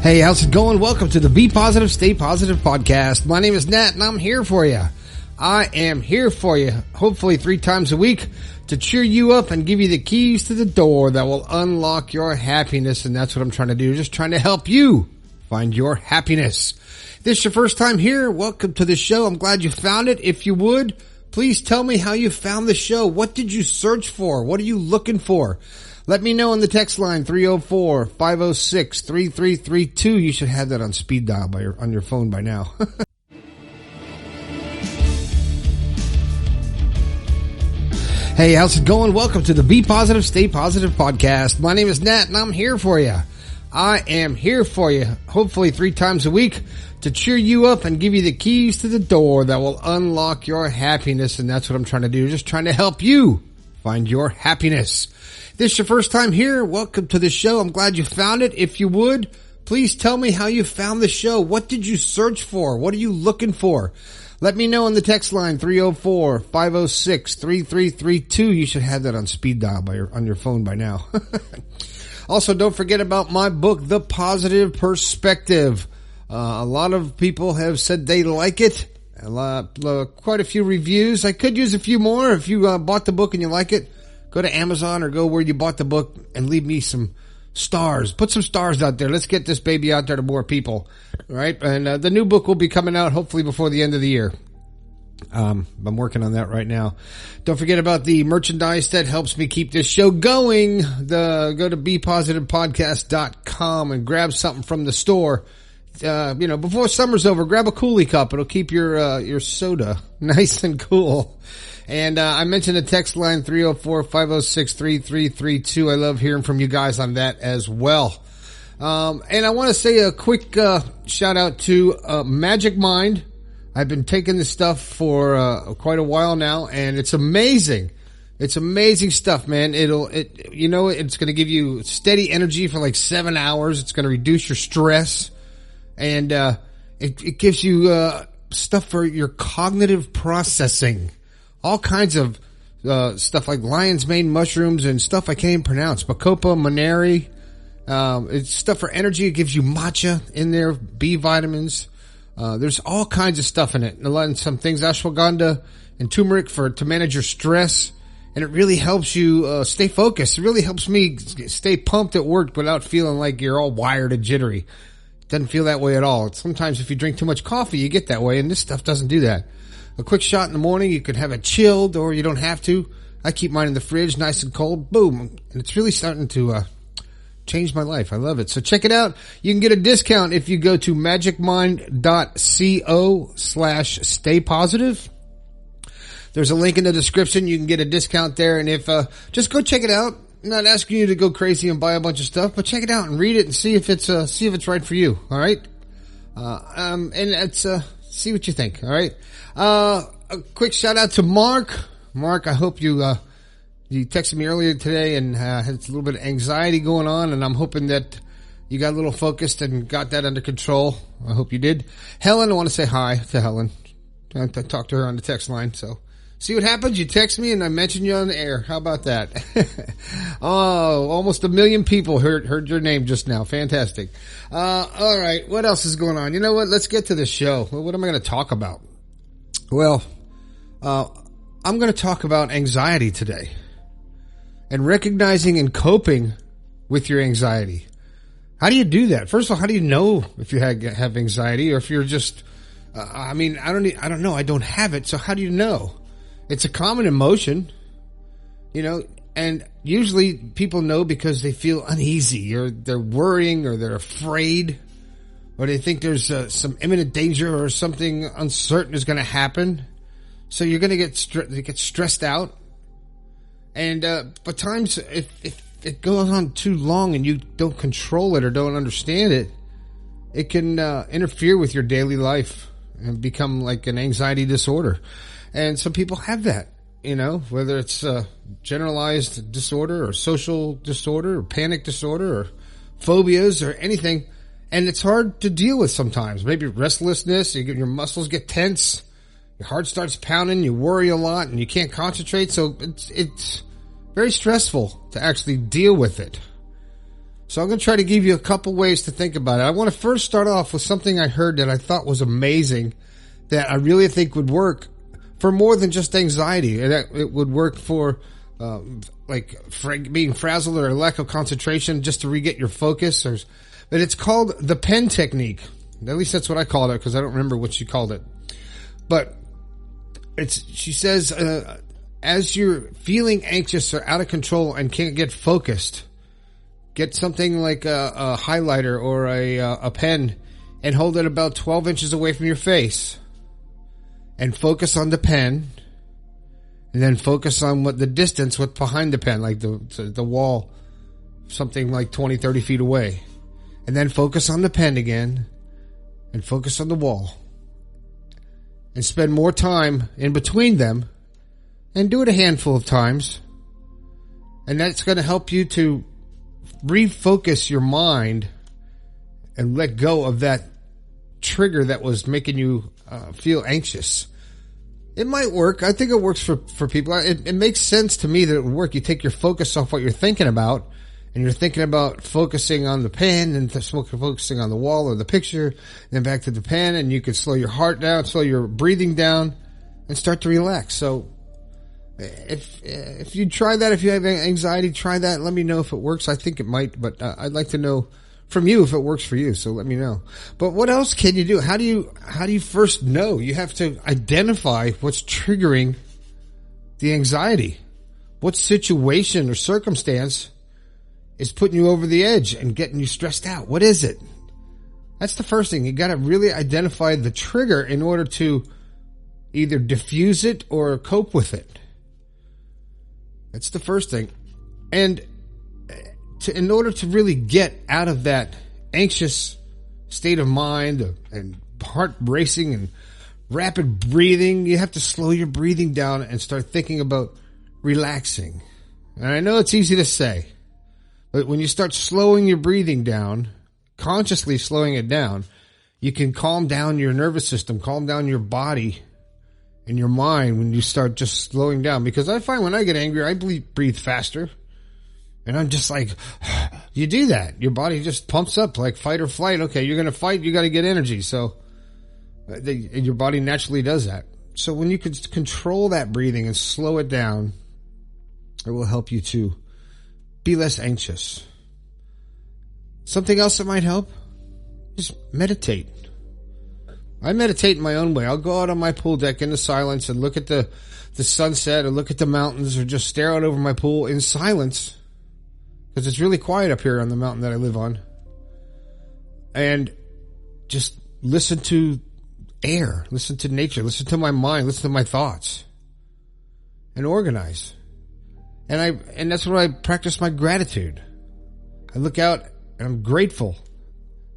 Hey, how's it going? Welcome to the Be Positive, Stay Positive podcast. My name is Nat, and I'm here for you. I am here for you, hopefully 3 times a week, to cheer you up and give you the keys to the door that will unlock your happiness, and that's what I'm trying to do, just trying to help you find your happiness. If this is your first time here, welcome to the show. I'm glad you found it. If you would, please tell me how you found the show. What did you search for? What are you looking for? Let me know on the text line, 304-506-3332. You should have that on speed dial on your phone by now. Hey, how's it going? Welcome to the Be Positive, Stay Positive podcast. My name is Nat, and I'm here for you. I am here for you, hopefully 3 times a week, to cheer you up and give you the keys to the door that will unlock your happiness, and that's what I'm trying to do, just trying to help you find your happiness. If this is your first time here, welcome to the show. I'm glad you found it. If you would, please tell me how you found the show. What did you search for? What are you looking for? Let me know on the text line, 304-506-3332. You should have that on speed dial on your phone by now. Also, don't forget about my book, The Positive Perspective. A lot of people have said they like it. Quite a few reviews. I could use a few more. If you bought the book and you like it, go to Amazon or go where you bought the book and leave me some stars. Put some stars out there. Let's get this baby out there to more people. All right? And the new book will be coming out hopefully before the end of the year. I'm working on that right now. Don't forget about the merchandise that helps me keep this show going. Go to bepositivepodcast.com and grab something from the store. Before summer's over, grab a Coolie cup. It'll keep your soda nice and cool. And I mentioned the text line, 304-506-3332. I love hearing from you guys on that as well. And I want to say a quick shout out to Magic Mind. I've been taking this stuff for quite a while now, and it's amazing. It's amazing stuff, man. It's going to give you steady energy for like 7 hours. It's going to reduce your stress, and it gives you stuff for your cognitive processing. All kinds of stuff like lion's mane mushrooms and stuff I can't even pronounce. Bacopa, Moneri. It's stuff for energy. It gives you matcha in there, B vitamins. There's all kinds of stuff in it. And some things, ashwagandha and turmeric to manage your stress. And it really helps you stay focused. It really helps me stay pumped at work without feeling like you're all wired and jittery. It doesn't feel that way at all. Sometimes if you drink too much coffee, you get that way, and this stuff doesn't do that. A quick shot in the morning, you can have it chilled, or you don't have to. I keep mine in the fridge, nice and cold. Boom. And it's really starting to change my life. I love it. So check it out. You can get a discount if you go to magicmind.co/staypositive. There's a link in the description. You can get a discount there. And just go check it out. I'm not asking you to go crazy and buy a bunch of stuff, but check it out and read it and see if it's right for you. All right. See what you think. All right. A quick shout out to Mark. Mark, I hope you texted me earlier today and had a little bit of anxiety going on, and I'm hoping that you got a little focused and got that under control. I hope you did. Helen, I want to say hi to Helen. I talked to her on the text line, so see what happens. You text me and I mention you on the air. How about that? Oh, almost 1 million people heard your name just now. Fantastic. All right. What else is going on? You know what? Let's get to the show. What am I going to talk about? Well, I'm going to talk about anxiety today and recognizing and coping with your anxiety. How do you do that? First of all, how do you know if you have anxiety, or if you're just, I don't know. I don't have it. So how do you know? It's a common emotion, and usually people know because they feel uneasy, or they're worrying, or they're afraid, or they think there's some imminent danger or something uncertain is going to happen. So you're going to get stressed out. And but times if it goes on too long and you don't control it or don't understand it, it can interfere with your daily life and become like an anxiety disorder. And some people have that, whether it's generalized disorder or social disorder or panic disorder or phobias or anything. And it's hard to deal with sometimes. Maybe restlessness, your muscles get tense, your heart starts pounding, you worry a lot, and you can't concentrate. So it's very stressful to actually deal with it. So I'm going to try to give you a couple ways to think about it. I want to first start off with something I heard that I thought was amazing, that I really think would work for more than just anxiety. It would work for being frazzled or a lack of concentration, just to re-get your focus. But it's called the pen technique. At least that's what I called it, because I don't remember what she called it. But she says, as you're feeling anxious or out of control and can't get focused, get something like a highlighter or a pen and hold it about 12 inches away from your face and focus on the pen, and then focus on the distance behind the pen, like the wall, something like 20, 30 feet away. And then focus on the pen again and focus on the wall. And spend more time in between them, and do it a handful of times. And that's going to help you to refocus your mind and let go of that trigger that was making you feel anxious. It might work. I think it works for people. It makes sense to me that it would work. You take your focus off what you're thinking about, and you're thinking about focusing on the pen and focusing on the wall or the picture, and then back to the pen, and you can slow your heart down, slow your breathing down, and start to relax. So if you try that, if you have anxiety, try that. Let me know if it works. I think it might, but I'd like to know from you if it works for you. So let me know. But what else can you do? How do you first know? You have to identify what's triggering the anxiety. What situation or circumstance is putting you over the edge and getting you stressed out? What is it? That's the first thing. You got to really identify the trigger in order to either diffuse it or cope with it. That's the first thing. And in order to really get out of that anxious state of mind and heart racing and rapid breathing, you have to slow your breathing down and start thinking about relaxing. And I know it's easy to say, but when you start slowing your breathing down, consciously slowing it down, you can calm down your nervous system, calm down your body and your mind when you start just slowing down. Because I find when I get angry, I breathe faster. And I'm just like, you do that. Your body just pumps up like fight or flight. Okay, you're going to fight, you got to get energy. So your body naturally does that. So when you can control that breathing and slow it down, it will help you to be less anxious. Something else that might help, just meditate. I meditate in my own way. I'll go out on my pool deck in the silence and look at the sunset, or look at the mountains, or just stare out over my pool in silence, because it's really quiet up here on the mountain that I live on. And just listen to air, listen to nature, listen to my mind, listen to my thoughts, and organize. And that's where I practice my gratitude. I look out and I'm grateful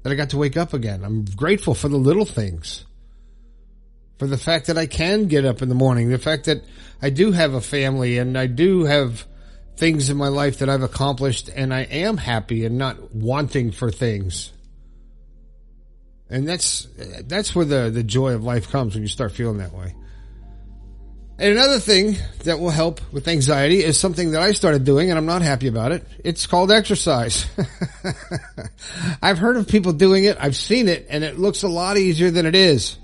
that I got to wake up again. I'm grateful for the little things. For the fact that I can get up in the morning. The fact that I do have a family and I do have things in my life that I've accomplished, and I am happy and not wanting for things. And that's where the joy of life comes, when you start feeling that way. And another thing that will help with anxiety is something that I started doing, and I'm not happy about it. It's called exercise. I've heard of people doing it. I've seen it, and it looks a lot easier than it is.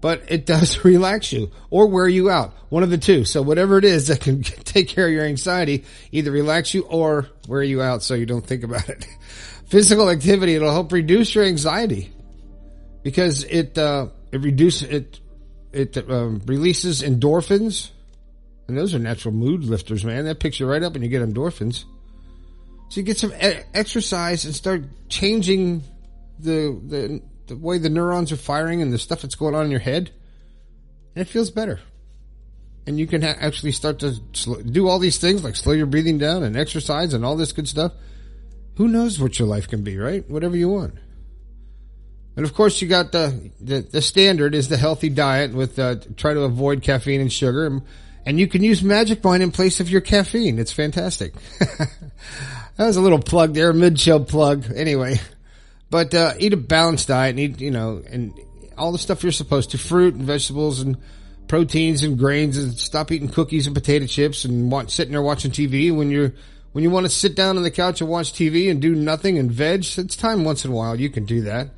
But it does relax you or wear you out. One of the two. So whatever it is that can take care of your anxiety, either relax you or wear you out so you don't think about it. Physical activity, it'll help reduce your anxiety, because it releases endorphins, and those are natural mood lifters, man. That picks you right up and you get endorphins. So you get some exercise and start changing the way the neurons are firing and the stuff that's going on in your head, and it feels better. And you can actually start to do all these things, like slow your breathing down and exercise and all this good stuff. Who knows what your life can be, right? Whatever you want. And of course, you got the standard is the healthy diet with try to avoid caffeine and sugar, and you can use Magic Mind in place of your caffeine. It's fantastic. That was a little plug there, mid-show plug. Anyway, but eat a balanced diet, and eat, and all the stuff you're supposed to: fruit and vegetables and proteins and grains, and stop eating cookies and potato chips and sitting there watching TV when When you want to sit down on the couch and watch TV and do nothing and veg, it's time once in a while. You can do that.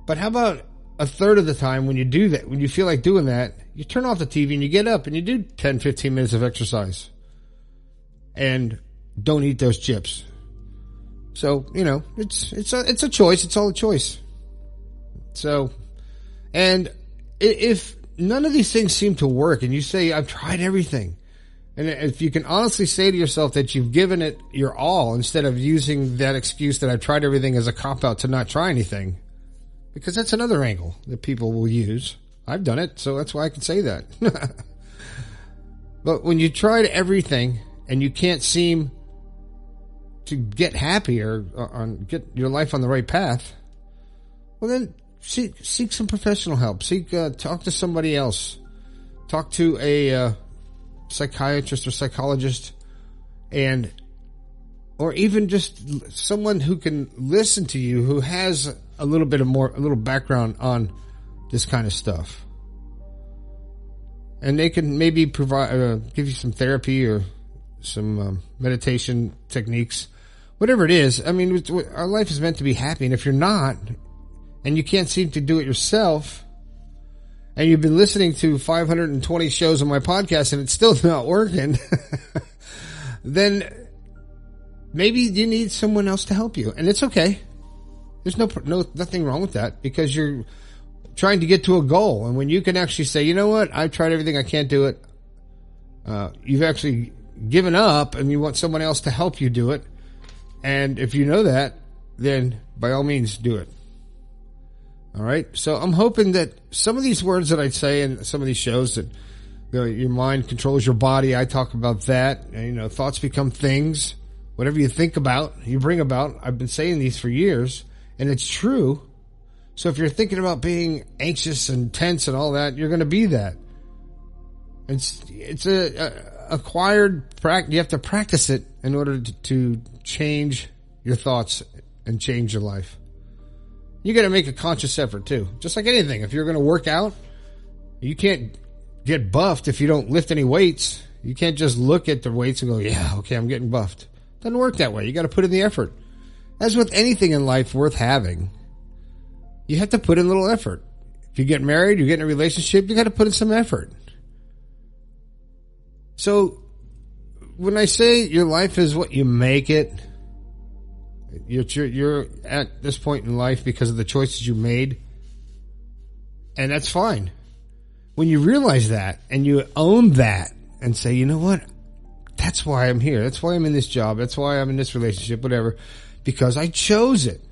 But how about a third of the time when you do that, when you feel like doing that, you turn off the TV and you get up and you do 10, 15 minutes of exercise. And don't eat those chips. So, it's a choice. It's all a choice. So, and if none of these things seem to work and you say, I've tried everything. And if you can honestly say to yourself that you've given it your all instead of using that excuse that I've tried everything as a cop-out to not try anything, because that's another angle that people will use. I've done it, so that's why I can say that. But when you tried everything and you can't seem to get happy or get your life on the right path, well then seek some professional help. Talk to somebody else. Talk to a psychiatrist or psychologist, or even just someone who can listen to you, who has a little background on this kind of stuff, and they can maybe provide give you some therapy or some meditation techniques, whatever it is. I mean, our life is meant to be happy, and if you're not, and you can't seem to do it yourself, and you've been listening to 520 shows on my podcast and it's still not working, then maybe you need someone else to help you. And it's okay. There's nothing wrong with that, because you're trying to get to a goal. And when you can actually say, you know what, I've tried everything, I can't do it. You've actually given up and you want someone else to help you do it. And if you know that, then by all means do it. All right. So I'm hoping that some of these words that I say in some of these shows, that your mind controls your body. I talk about that. And, thoughts become things. Whatever you think about, you bring about. I've been saying these for years, and it's true. So if you're thinking about being anxious and tense and all that, you're going to be that. It's a acquired practice. You have to practice it in order to change your thoughts and change your life. You got to make a conscious effort too. Just like anything. If you're going to work out, you can't get buffed if you don't lift any weights. You can't just look at the weights and go, yeah, okay, I'm getting buffed. Doesn't work that way. You got to put in the effort. As with anything in life worth having, you have to put in a little effort. If you get married, you get in a relationship, you got to put in some effort. So when I say your life is what you make it, you're at this point in life because of the choices you made, and that's fine. When you realize that and you own that and say, you know what, that's why I'm here, that's why I'm in this job, that's why I'm in this relationship, whatever, because I chose it.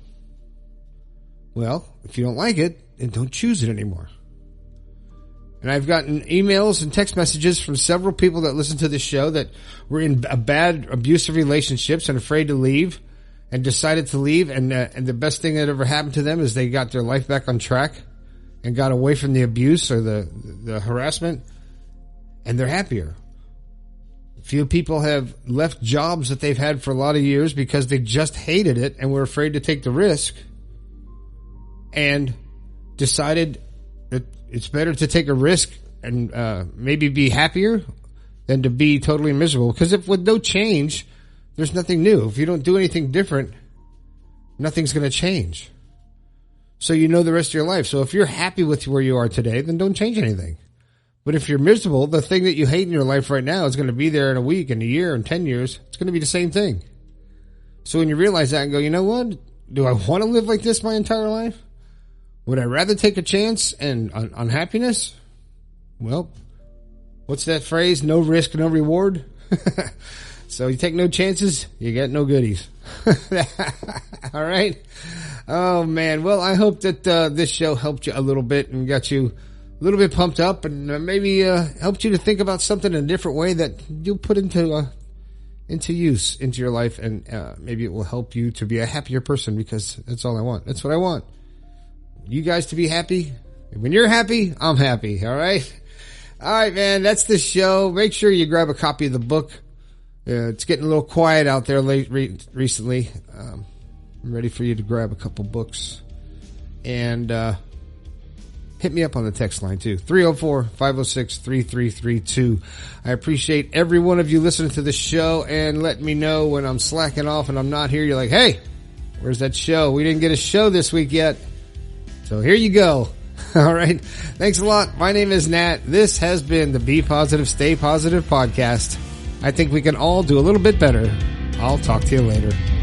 Well, if you don't like it, then don't choose it anymore. And I've gotten emails and text messages from several people that listen to this show that were in bad, abusive relationships and afraid to leave, and decided to leave, and the best thing that ever happened to them is they got their life back on track and got away from the abuse or the harassment, and they're happier. Few people have left jobs that they've had for a lot of years because they just hated it and were afraid to take the risk, and decided that it's better to take a risk and maybe be happier than to be totally miserable. Because if with no change, there's nothing new. If you don't do anything different, nothing's going to change. So you know the rest of your life. So if you're happy with where you are today, then don't change anything. But if you're miserable, the thing that you hate in your life right now is going to be there in a week, in a year, in 10 years. It's going to be the same thing. So when you realize that and go, you know what? Do I want to live like this my entire life? Would I rather take a chance and on happiness? Well, what's that phrase? No risk, no reward. So you take no chances, you get no goodies. All right. Oh man. Well, I hope that this show helped you a little bit and got you a little bit pumped up, and maybe helped you to think about something in a different way that you'll put into use into your life, and maybe it will help you to be a happier person, because that's all I want. That's what I want. You guys to be happy. When you're happy, I'm happy. All right. All right, man. That's the show. Make sure you grab a copy of the book. It's getting a little quiet out there recently. I'm ready for you to grab a couple books. And hit me up on the text line too. 304-506-3332. I appreciate every one of you listening to the show and let me know when I'm slacking off and I'm not here. You're like, hey, where's that show? We didn't get a show this week yet. So here you go. All right. Thanks a lot. My name is Nat. This has been the Be Positive, Stay Positive podcast. I think we can all do a little bit better. I'll talk to you later.